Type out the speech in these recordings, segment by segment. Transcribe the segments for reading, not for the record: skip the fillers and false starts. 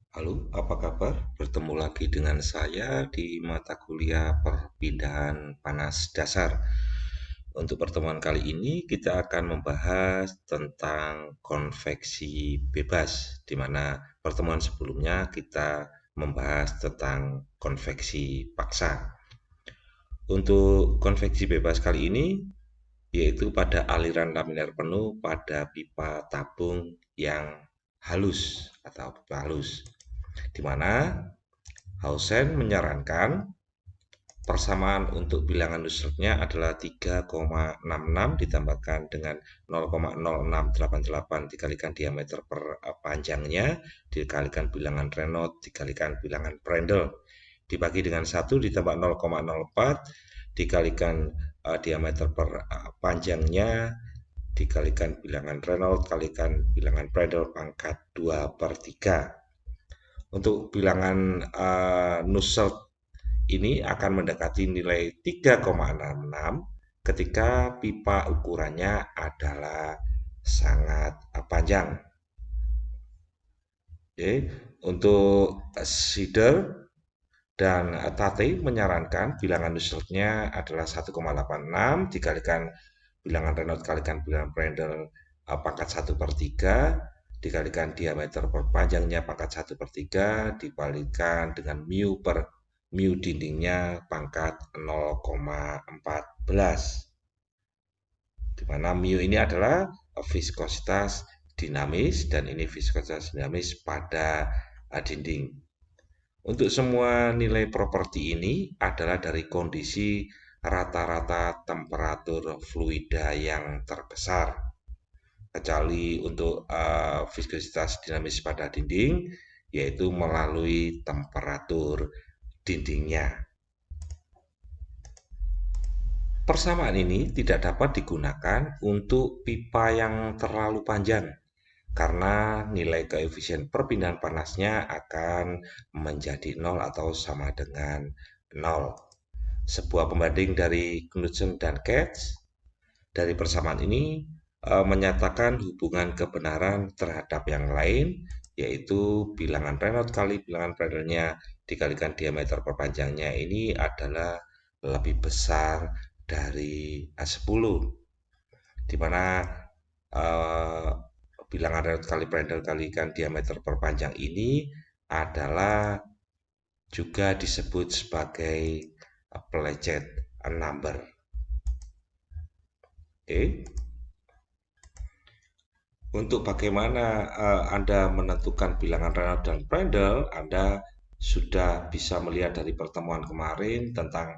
Halo, apa kabar? Bertemu lagi dengan saya di mata kuliah perpindahan panas dasar. Untuk pertemuan kali ini kita akan membahas tentang konveksi bebas, di mana pertemuan sebelumnya kita membahas tentang konveksi paksa. Untuk konveksi bebas kali ini, yaitu pada aliran laminar penuh pada pipa tabung yang halus atau pipa halus, di mana Hausen menyarankan persamaan untuk bilangan Nussertnya adalah 3,66 ditambahkan dengan 0,0688 dikalikan diameter per panjangnya dikalikan bilangan Reynolds dikalikan bilangan Prandtl dibagi dengan 1 ditambah 0,04 dikalikan diameter per panjangnya dikalikan bilangan Reynolds kalikan bilangan Prandtl pangkat 2 per 3. Untuk bilangan Nusselt ini akan mendekati nilai 3,66 ketika pipa ukurannya adalah sangat panjang. Oke, untuk Sider dan Tate menyarankan bilangan Nusseltnya adalah 1,86 dikalikan bilangan Reynolds kalikan bilangan Prandtl pangkat 1 per 3 dikalikan diameter per panjangnya pangkat 1 per 3 dikalikan dengan mu dindingnya pangkat 0,14, di mana mu ini adalah viskositas dinamis dan ini viskositas dinamis pada dinding. Untuk semua nilai properti ini adalah dari kondisi rata-rata temperatur fluida yang terbesar, kecuali untuk viskositas dinamis pada dinding, yaitu melalui temperatur dindingnya. Persamaan ini tidak dapat digunakan untuk pipa yang terlalu panjang karena nilai koefisien perpindahan panasnya akan menjadi 0 atau sama dengan 0. Sebuah pembanding dari Knudsen dan Katz dari persamaan ini menyatakan hubungan kebenaran terhadap yang lain, yaitu bilangan Reynolds kali bilangan Prandtl-nya dikalikan diameter perpanjangnya ini adalah lebih besar dari 10, di mana uh, bilangan Reynolds kali Prandtl kalikan diameter perpanjang ini adalah juga disebut sebagai Pledged number. Oke. Untuk bagaimana Anda menentukan bilangan Reynolds dan Prandtl, Anda sudah bisa melihat dari pertemuan kemarin tentang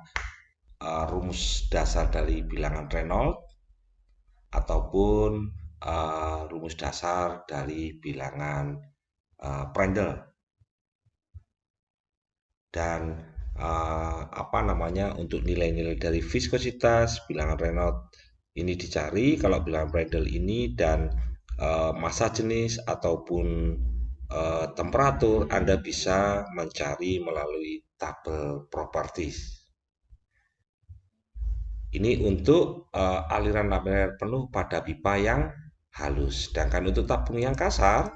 rumus dasar dari bilangan Reynolds ataupun rumus dasar dari bilangan Prandtl. Dan apa namanya untuk nilai-nilai dari viskositas bilangan Reynolds ini dicari kalau bilangan Prandtl ini dan massa jenis ataupun temperatur Anda bisa mencari melalui tabel properties. Ini untuk aliran laminar penuh pada pipa yang halus. Sedangkan untuk tabung yang kasar,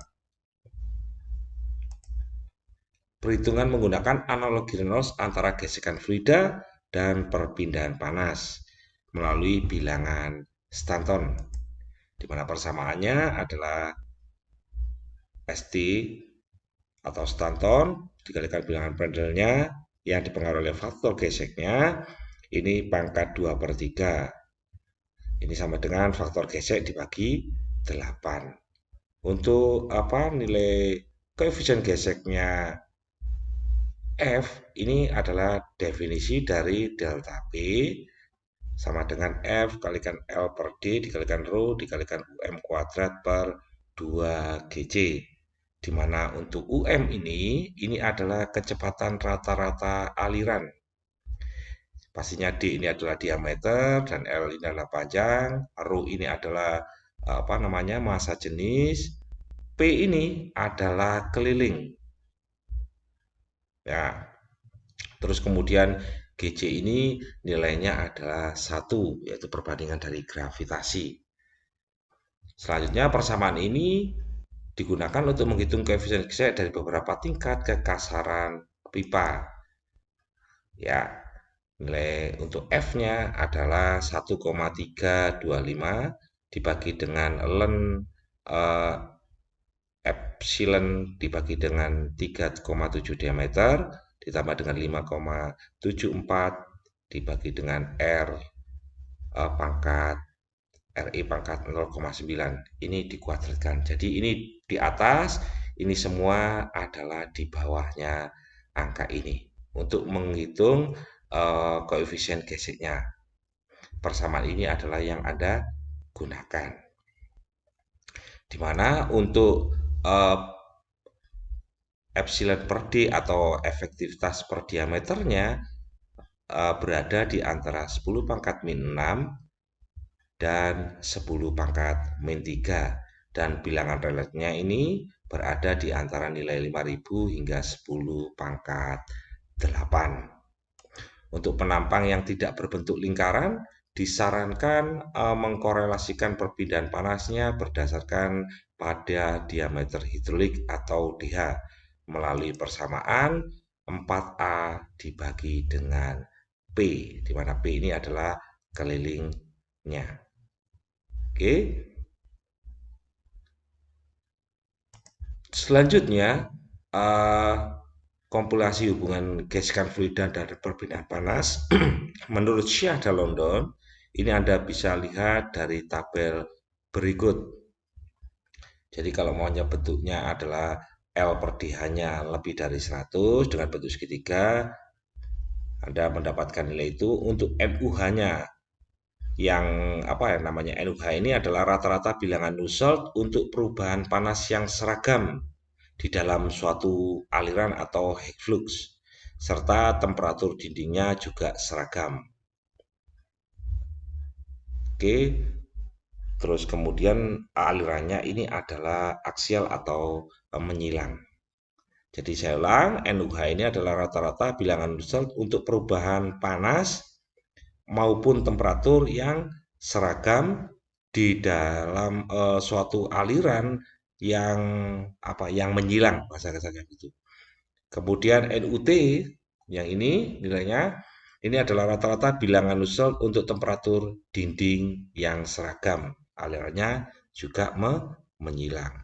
perhitungan menggunakan analogi Reynolds antara gesekan fluida dan perpindahan panas melalui bilangan Stanton, di mana persamaannya adalah St atau Stanton dikalikan bilangan Prandtl-nya yang dipengaruhi oleh faktor geseknya ini pangkat 2 per 3. Ini sama dengan faktor gesek dibagi 8. Untuk apa nilai koefisien geseknya F ini adalah definisi dari delta P sama dengan F kalikan L per D dikalikan rho dikalikan UM kuadrat per 2GC, di mana untuk UM ini adalah kecepatan rata-rata aliran. Pastinya D ini adalah diameter dan L ini adalah panjang, rho ini adalah apa namanya massa jenis, P ini adalah keliling. Ya, terus kemudian GC ini nilainya adalah 1, yaitu perbandingan dari gravitasi. Selanjutnya persamaan ini digunakan untuk menghitung koefisien gesek dari beberapa tingkat kekasaran pipa. Ya, nilai untuk F-nya adalah 1,325 dibagi dengan ln eh, epsilon dibagi dengan 3,7 diameter ditambah dengan 5,74 dibagi dengan R pangkat RI pangkat 0,9. Ini dikuadratkan. Jadi ini di atas, ini semua adalah di bawahnya angka ini. Untuk menghitung koefisien geseknya. Persamaan ini adalah yang Anda gunakan. Di mana untuk epsilon per D atau efektivitas per diameternya berada di antara 10 pangkat min 6 dan 10 pangkat min 3. Dan bilangan relatnya ini berada di antara nilai 5.000 hingga 10 pangkat 8. Untuk penampang yang tidak berbentuk lingkaran, disarankan mengkorelasikan perpindahan panasnya berdasarkan pada diameter hidrolik atau DH melalui persamaan 4A dibagi dengan P, di mana P ini adalah kelilingnya. Oke. Selanjutnya, kompilasi hubungan gesekan fluida dan perpindahan panas. Menurut Shah dan London, ini Anda bisa lihat dari tabel berikut. Jadi kalau maunya bentuknya adalah L per DH-nya lebih dari 100 dengan bentuk segitiga, Anda mendapatkan nilai itu. Untuk NUH-nya yang apa ya namanya NUH ini adalah rata-rata bilangan Nusselt untuk perubahan panas yang seragam di dalam suatu aliran atau heat flux serta temperatur dindingnya juga seragam. Oke, terus kemudian alirannya ini adalah aksial atau menyilang. Jadi saya ulang, NUH ini adalah rata-rata bilangan Nusselt untuk perubahan panas maupun temperatur yang seragam di dalam suatu aliran yang yang menyilang bahasa kasarnya gitu. Kemudian NUT yang ini nilainya ini adalah rata-rata bilangan Nusselt untuk temperatur dinding yang seragam. Alirannya juga menyilang.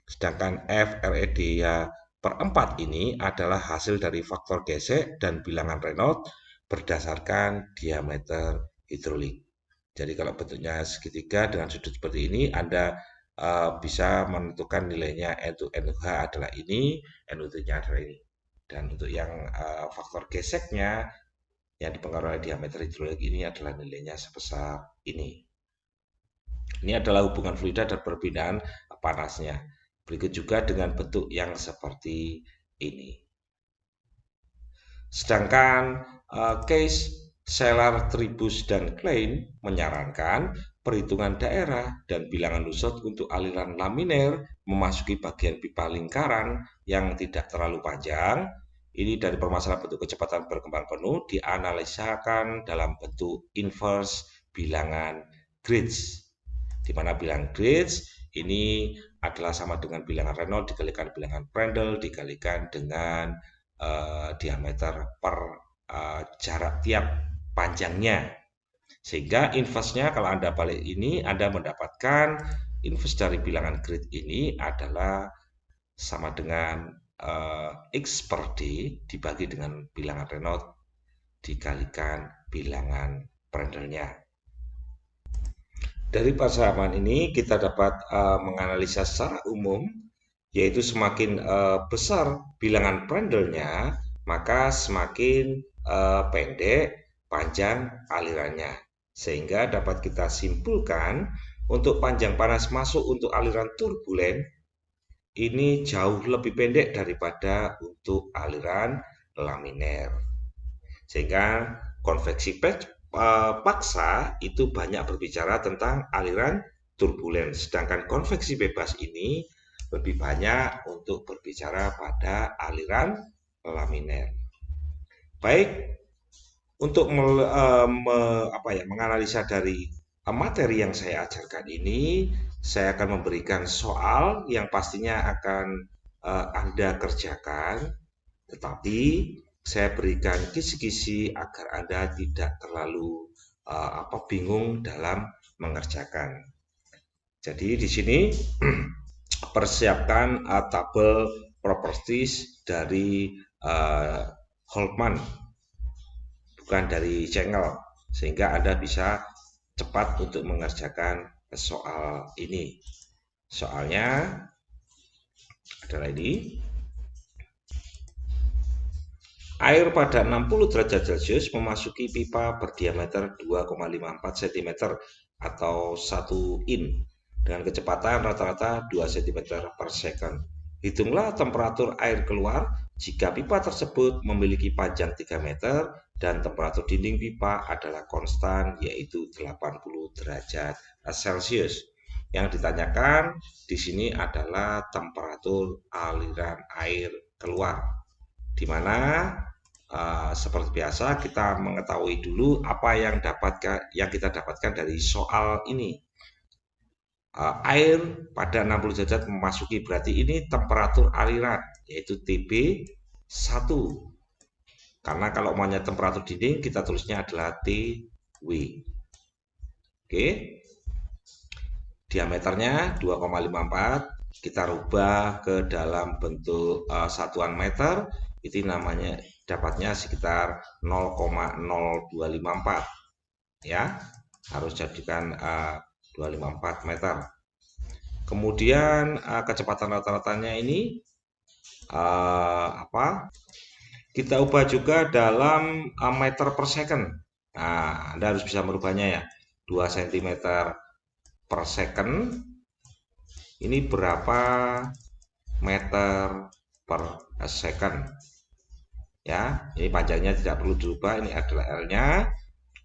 Sedangkan FRED ya per 4 ini adalah hasil dari faktor gesek dan bilangan Reynolds berdasarkan diameter hidrolik. Jadi kalau bentuknya segitiga dengan sudut seperti ini, Anda bisa menentukan nilainya untuk NUH adalah ini, NUT-nya adalah ini. Dan untuk yang faktor geseknya yang dipengaruhi oleh diameter hidrolik ini adalah nilainya sebesar ini. Ini adalah hubungan fluida dan perpindahan panasnya. Berikut juga dengan bentuk yang seperti ini. Sedangkan case Seller, Tribus, dan Klein menyarankan perhitungan daerah dan bilangan Nusselt untuk aliran laminer memasuki bagian pipa lingkaran yang tidak terlalu panjang. Ini dari permasalahan bentuk kecepatan berkembang penuh dianalisakan dalam bentuk inverse bilangan Griggs, di mana bilangan Griggs ini adalah sama dengan bilangan Reynolds dikalikan bilangan Prandtl dikalikan dengan diameter per jarak tiap panjangnya. Sehingga inverse-nya kalau Anda balik ini, Anda mendapatkan inverse dari bilangan Griggs ini adalah sama dengan X per D dibagi dengan bilangan Reynolds dikalikan bilangan Prandtl-nya. Dari persamaan ini kita dapat menganalisa secara umum, yaitu semakin besar bilangan Prandtl-nya, maka semakin pendek panjang alirannya. Sehingga dapat kita simpulkan untuk panjang panas masuk untuk aliran turbulen ini jauh lebih pendek daripada untuk aliran laminer. Sehingga konveksi paksa itu banyak berbicara tentang aliran turbulen, sedangkan konveksi bebas ini lebih banyak untuk berbicara pada aliran laminer. Baik, untuk menganalisa dari materi yang saya ajarkan ini, saya akan memberikan soal yang pastinya akan Anda kerjakan, tetapi saya berikan kisi-kisi agar Anda tidak terlalu bingung dalam mengerjakan. Jadi di sini persiapkan tabel properties dari Holtman, bukan dari Cengel, sehingga Anda bisa cepat untuk mengerjakan soal ini. Soalnya adalah ini. Air pada 60 derajat Celcius memasuki pipa berdiameter 2,54 cm atau 1 in dengan kecepatan rata-rata 2 cm per second. Hitunglah temperatur air keluar jika pipa tersebut memiliki panjang 3 meter dan temperatur dinding pipa adalah konstan yaitu 80 derajat Celcius. Yang ditanyakan di sini adalah temperatur aliran air keluar, di mana seperti biasa kita mengetahui dulu apa yang kita dapatkan dari soal ini. Air pada 60 derajat memasuki, berarti ini temperatur aliran yaitu TB 1. Karena kalau maunya temperatur dinding kita tulisnya adalah TW. Oke. Diameternya 2,54, kita rubah ke dalam bentuk satuan meter, itu namanya dapatnya sekitar 0,0254 ya, harus jadikan 254 meter. Kemudian kecepatan rata-ratanya ini kita ubah juga dalam meter per second. Nah, Anda harus bisa merubahnya ya, 2 cm per second ini berapa meter per second ya. Ini panjangnya tidak perlu dirubah, ini adalah L-nya.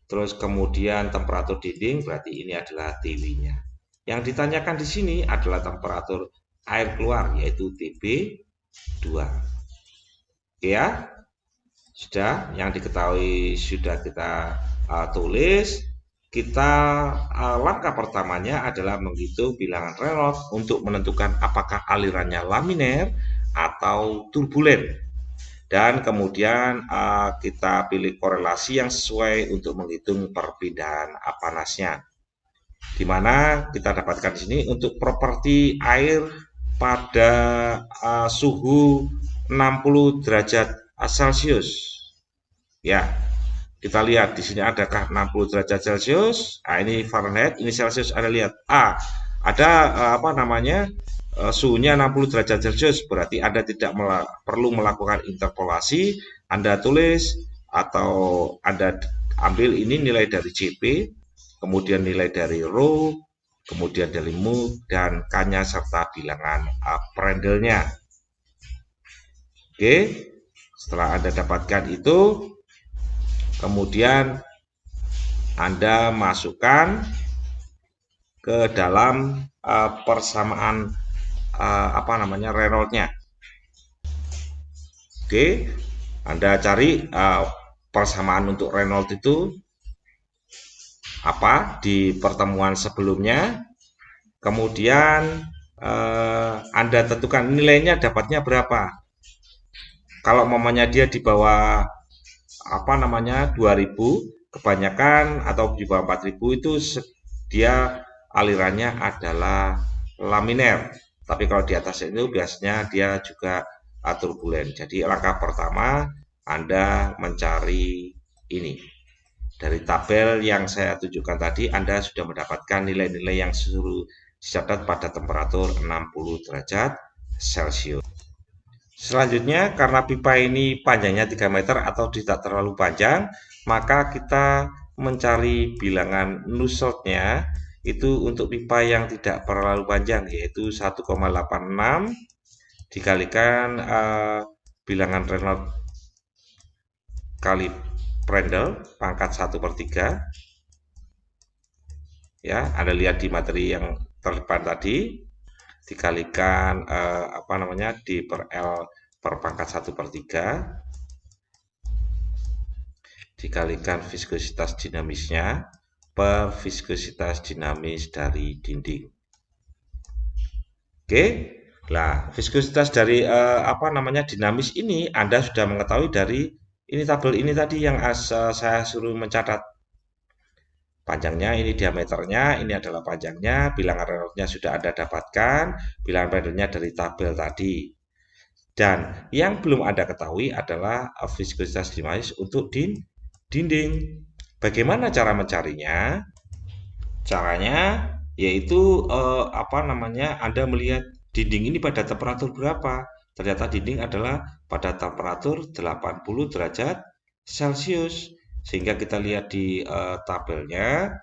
Terus kemudian temperatur dinding, berarti ini adalah TW-nya. Yang ditanyakan di sini adalah temperatur air keluar, yaitu TB2. Oke ya, sudah yang diketahui sudah kita tulis. Kita langkah pertamanya adalah menghitung bilangan Reynolds untuk menentukan apakah alirannya laminer atau turbulen. Dan kemudian kita pilih korelasi yang sesuai untuk menghitung perpindahan panasnya. Di mana kita dapatkan di sini untuk properti air pada suhu 60 derajat Celcius. Ya, kita lihat di sini adakah 60 derajat Celcius. Nah, ini Fahrenheit, ini Celcius. Anda lihat ada suhunya 60 derajat Celcius, berarti Anda tidak perlu melakukan interpolasi. Anda tulis atau Anda ambil ini nilai dari CP, kemudian nilai dari rho, kemudian dari mu dan K-nya serta bilangan Prandtl-nya. Oke, setelah Anda dapatkan itu, kemudian Anda masukkan ke dalam persamaan Reynolds-nya. Oke, Anda cari persamaan untuk Reynolds itu apa di pertemuan sebelumnya. Kemudian Anda tentukan nilainya dapatnya berapa. Kalau mamanya dia di bawah 2000, kebanyakan atau di bawah 4000 itu dia alirannya adalah laminer. Tapi kalau di atas itu biasanya dia juga turbulen. Jadi langkah pertama Anda mencari ini. Dari tabel yang saya tunjukkan tadi, Anda sudah mendapatkan nilai-nilai yang dicatat pada temperatur 60 derajat Celcius. Selanjutnya, karena pipa ini panjangnya 3 meter atau tidak terlalu panjang, maka kita mencari bilangan Nusselt-nya itu untuk pipa yang tidak terlalu panjang, yaitu 1,86 dikalikan bilangan Reynolds kali Prandtl pangkat 1/3. Ya, Anda lihat di materi yang terdepan tadi, dikalikan di per L per pangkat 1/3, dikalikan viskositas dinamisnya, per viskositas dinamis dari dinding. Oke. Nah, viskositas dari dinamis ini Anda sudah mengetahui dari ini tabel ini tadi yang saya suruh mencatat. Panjangnya ini diameternya, ini adalah panjangnya, bilangan Reynolds-nya sudah Anda dapatkan, bilangan Prandtl-nya dari tabel tadi. Dan yang belum Anda ketahui adalah viskositas dinamis untuk dinding. Bagaimana cara mencarinya? Caranya yaitu Anda melihat dinding ini pada temperatur berapa. Ternyata dinding adalah pada temperatur 80 derajat Celcius. Sehingga kita lihat di tabelnya,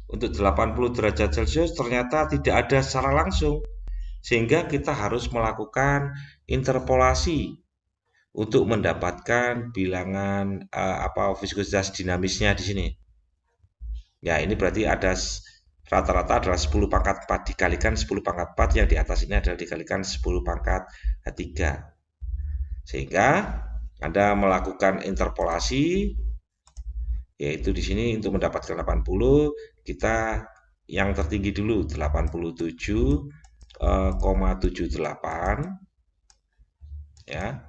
untuk 80 derajat Celcius ternyata tidak ada secara langsung. Sehingga kita harus melakukan interpolasi untuk mendapatkan bilangan viskositas dinamisnya di sini. Ya, ini berarti ada rata-rata adalah 10 pangkat 4 dikalikan 10 pangkat 4 yang di atas ini adalah dikalikan 10 pangkat 3. Sehingga Anda melakukan interpolasi, yaitu di sini untuk mendapatkan 80 kita yang tertinggi dulu 87,78 ya,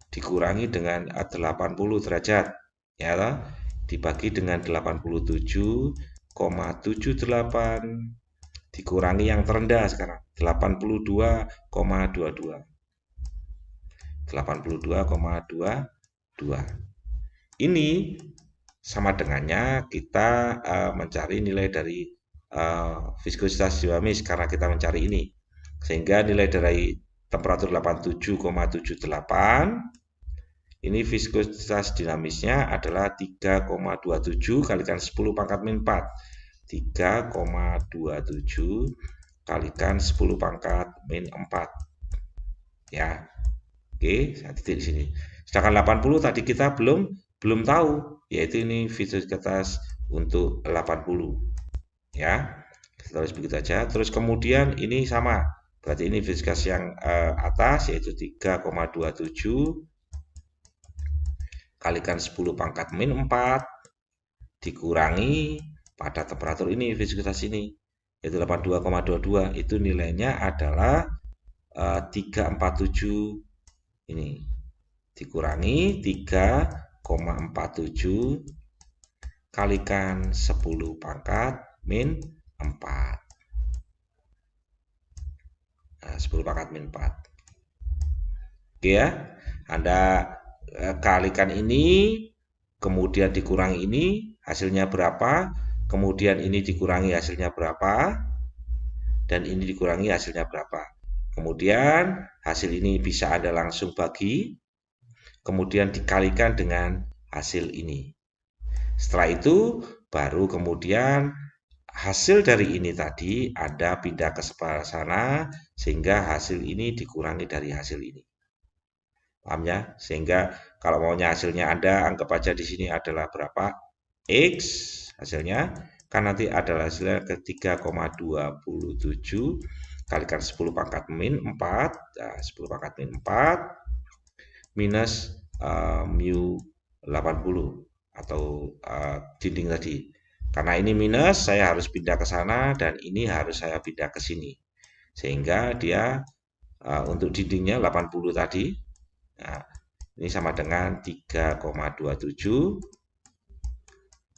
dikurangi dengan 80 derajat ya, dibagi dengan 87,78 dikurangi yang terendah sekarang 82,22. 82,22. Ini sama dengannya kita mencari nilai dari viskositas dinamis karena kita mencari ini. Sehingga nilai dari temperatur 87,78 ini viskositas dinamisnya adalah 3,27 kalikan 10 pangkat min 4. 3,27 kalikan 10 pangkat min 4. Ya. Oke, saya titik di sini. Sedangkan 80 tadi kita belum tahu, yaitu ini viskositas untuk 80. Ya. Kita tulis begitu aja. Terus kemudian ini sama. Berarti ini viskositas yang atas yaitu 3,27 kalikan 10 pangkat min 4 dikurangi pada temperatur ini viskositas ini yaitu 82,22. Itu nilainya adalah 347 ini dikurangi 3,47 kalikan 10 pangkat min 4. Nah, 10 pangkat min 4. Oke ya. Anda kalikan ini, kemudian dikurangi ini, hasilnya berapa, kemudian ini dikurangi hasilnya berapa, dan ini dikurangi hasilnya berapa. Kemudian hasil ini bisa Anda langsung bagi, kemudian dikalikan dengan hasil ini. Setelah itu, baru kemudian hasil dari ini tadi Anda pindah ke sebelah sana, sehingga hasil ini dikurangi dari hasil ini. Paham ya? Sehingga kalau maunya hasilnya Anda anggap aja di sini adalah berapa? X hasilnya. Kan nanti adalah hasilnya ke 3,27 kalikan 10 pangkat min 4. Nah, 10 pangkat min 4 minus mu 80 atau dinding tadi. Karena ini minus, saya harus pindah ke sana dan ini harus saya pindah ke sini. Sehingga dia untuk dindingnya 80 tadi. Nah, ini sama dengan 3,27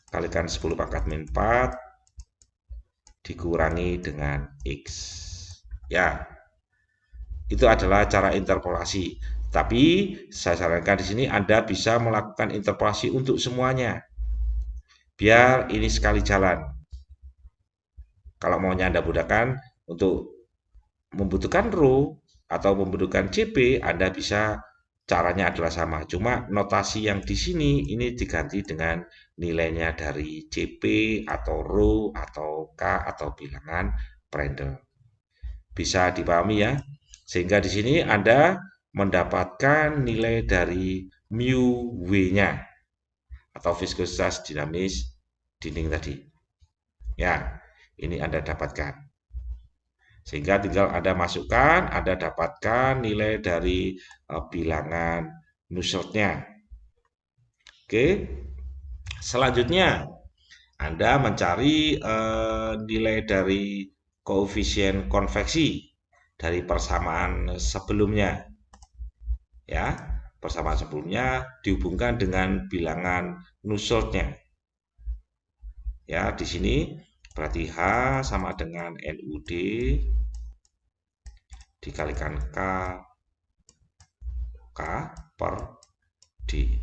kalikan 10 pangkat min 4 dikurangi dengan X. Ya, itu adalah cara interpolasi. Tapi saya sarankan di sini Anda bisa melakukan interpolasi untuk semuanya. Biar ini sekali jalan. Kalau maunya Anda mudahkan untuk membutuhkan rho atau membutuhkan CP, Anda bisa caranya adalah sama. Cuma notasi yang di sini ini diganti dengan nilainya dari CP atau rho atau K atau bilangan Prandtl. Bisa dipahami ya? Sehingga di sini Anda mendapatkan nilai dari mu W-nya atau viskositas dinamis dinding tadi. Ya, ini Anda dapatkan. Sehingga tinggal Anda masukkan, Anda dapatkan nilai dari bilangan Nusselt-nya. Oke. Selanjutnya, Anda mencari nilai dari koefisien konveksi dari persamaan sebelumnya, ya. Persamaan sebelumnya dihubungkan dengan bilangan Nusseltnya. Ya, di sini berarti H sama dengan NUD dikalikan K per D.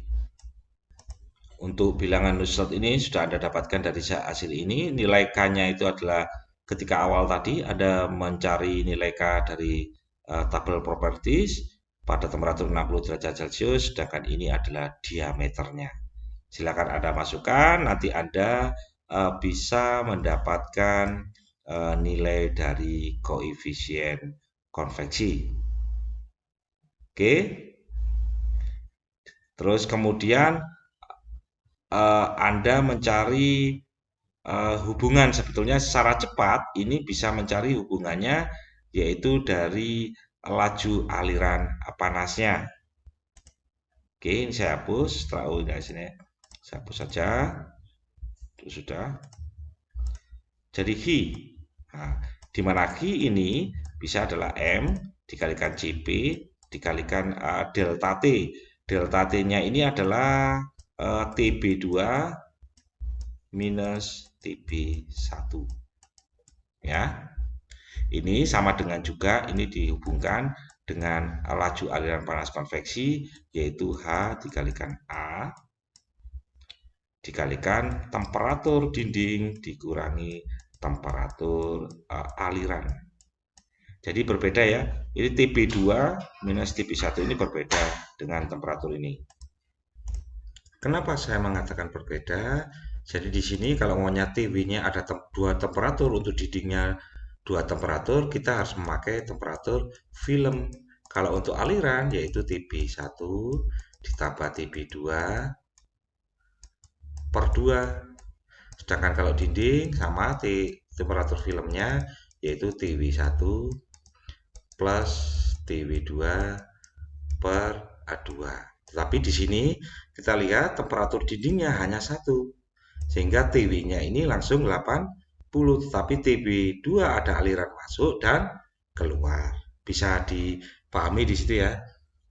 Untuk bilangan Nusselt ini sudah Anda dapatkan dari hasil ini. Nilai K-nya itu adalah ketika awal tadi Anda mencari nilai K dari tabel properties pada temperatur 60 derajat Celcius, sedangkan ini adalah diameternya. Silakan Anda masukkan, nanti Anda bisa mendapatkan nilai dari koefisien konveksi. Oke. Terus kemudian Anda mencari hubungan, sebetulnya secara cepat ini bisa mencari hubungannya, yaitu dari laju aliran panasnya. Oke, ini saya hapus. Setelah dari sini saya hapus saja. Itu sudah. Jadi Hi. Nah, di mana Hi ini bisa adalah M dikalikan Cp dikalikan delta T. Delta T-nya ini adalah TB2 minus TB1. Ya. Ini sama dengan juga ini dihubungkan dengan laju aliran panas konveksi, yaitu H dikalikan A dikalikan temperatur dinding dikurangi temperatur aliran. Jadi berbeda ya. Ini TB2 minus TB1 ini berbeda dengan temperatur ini. Kenapa saya mengatakan berbeda? Jadi di sini kalau maunya TW-nya ada dua temperatur, untuk dindingnya dua temperatur, kita harus memakai temperatur film. Kalau untuk aliran yaitu TB1 ditambah TB2 per 2. Sedangkan kalau dinding sama temperatur filmnya yaitu TW1 plus TW2 per A2. Tetapi di sini kita lihat temperatur dindingnya hanya 1. Sehingga TW-nya ini langsung 80, tetapi TB2 ada aliran masuk dan keluar. Bisa dipahami di situ ya.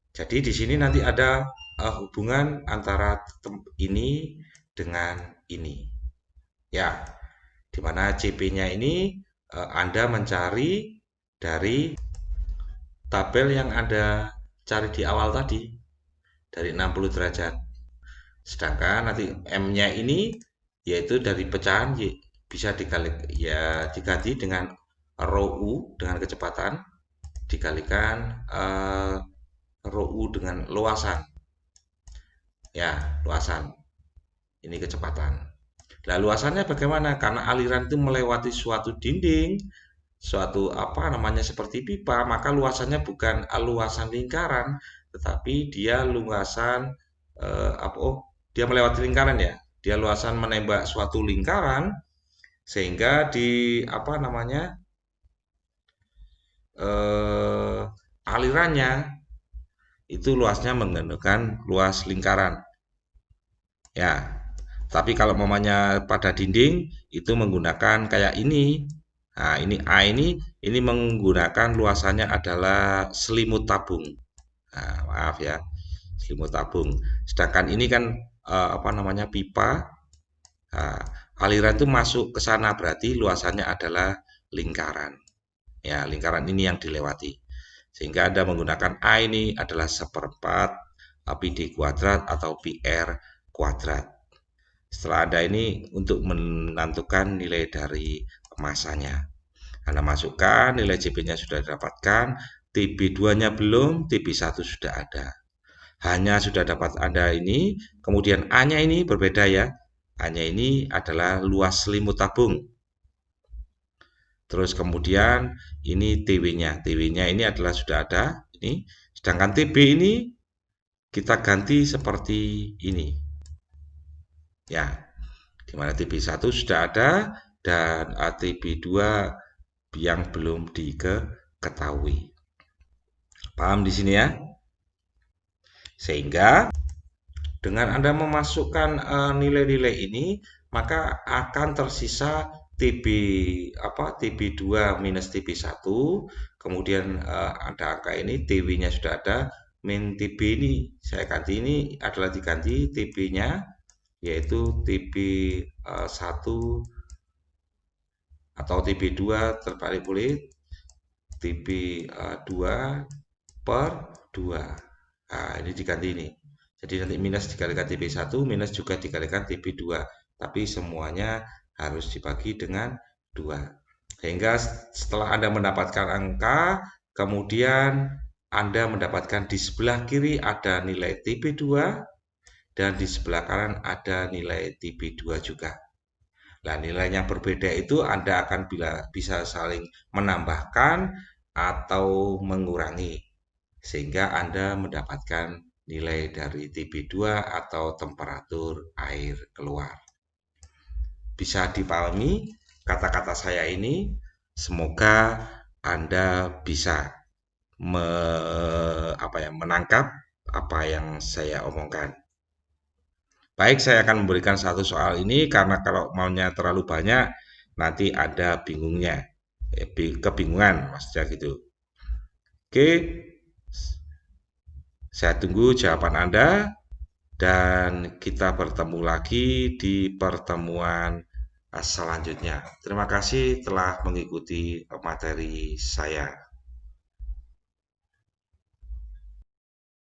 Jadi di sini nanti ada hubungan antara ini dengan ini. Ya, di mana CP-nya ini Anda mencari dari tabel yang Anda cari di awal tadi, dari 60 derajat. Sedangkan nanti M-nya ini yaitu dari pecahan bisa diganti dengan rho U dengan kecepatan dikalikan rho U dengan luasan. Ya, luasan. Ini kecepatan. Nah, luasannya bagaimana? Karena aliran itu melewati suatu dinding, suatu apa namanya seperti pipa, maka luasannya bukan luasan lingkaran, tetapi dia luasan dia melewati lingkaran ya. Dia luasan menembak suatu lingkaran sehingga di apa namanya alirannya itu luasnya menggunakan luas lingkaran. Ya, tapi kalau mamanya pada dinding itu menggunakan kayak ini. Nah, ini A ini menggunakan luasannya adalah selimut tabung. Nah, maaf ya, selimut tabung. Sedangkan ini kan apa namanya pipa. Nah, aliran itu masuk ke sana berarti luasannya adalah lingkaran. Ya, lingkaran ini yang dilewati. Sehingga Anda menggunakan A ini adalah seperempat PD kuadrat atau PR kuadrat. Setelah Anda ini untuk menentukan nilai dari masanya. Anda masukkan, nilai CP-nya sudah didapatkan, TB2-nya belum, TB1 sudah ada. Hanya sudah dapat Anda ini, kemudian A-nya ini berbeda ya. A-nya ini adalah luas selimut tabung. Terus kemudian ini TW-nya. TW-nya ini adalah sudah ada ini. Sedangkan TB ini kita ganti seperti ini. Ya, di mana TB1 sudah ada dan TB2 yang belum diketahui. Paham di sini ya? Sehingga dengan Anda memasukkan nilai-nilai ini, maka akan tersisa TB2 minus TB1, kemudian ada angka ini, TW-nya sudah ada, min TB ini saya ganti, ini adalah diganti TB-nya, yaitu TB1 atau TB2 terbalik boleh, TB2 per 2. Nah, ini diganti ini. Jadi nanti minus dikalikan TB1, minus juga dikalikan TB2. Tapi semuanya harus dibagi dengan 2. Sehingga setelah Anda mendapatkan angka, kemudian Anda mendapatkan di sebelah kiri ada nilai TB2 dan di sebelah kanan ada nilai TB2 juga. Nah, nilai yang berbeda itu Anda akan bisa saling menambahkan atau mengurangi, sehingga Anda mendapatkan nilai dari TB2 atau temperatur air keluar. Bisa dipahami kata-kata saya ini? Semoga Anda bisa menangkap apa yang saya omongkan. Baik, saya akan memberikan satu soal ini karena kalau maunya terlalu banyak nanti ada bingungnya, kebingungan maksudnya gitu. Oke, saya tunggu jawaban Anda dan kita bertemu lagi di pertemuan selanjutnya. Terima kasih telah mengikuti materi saya.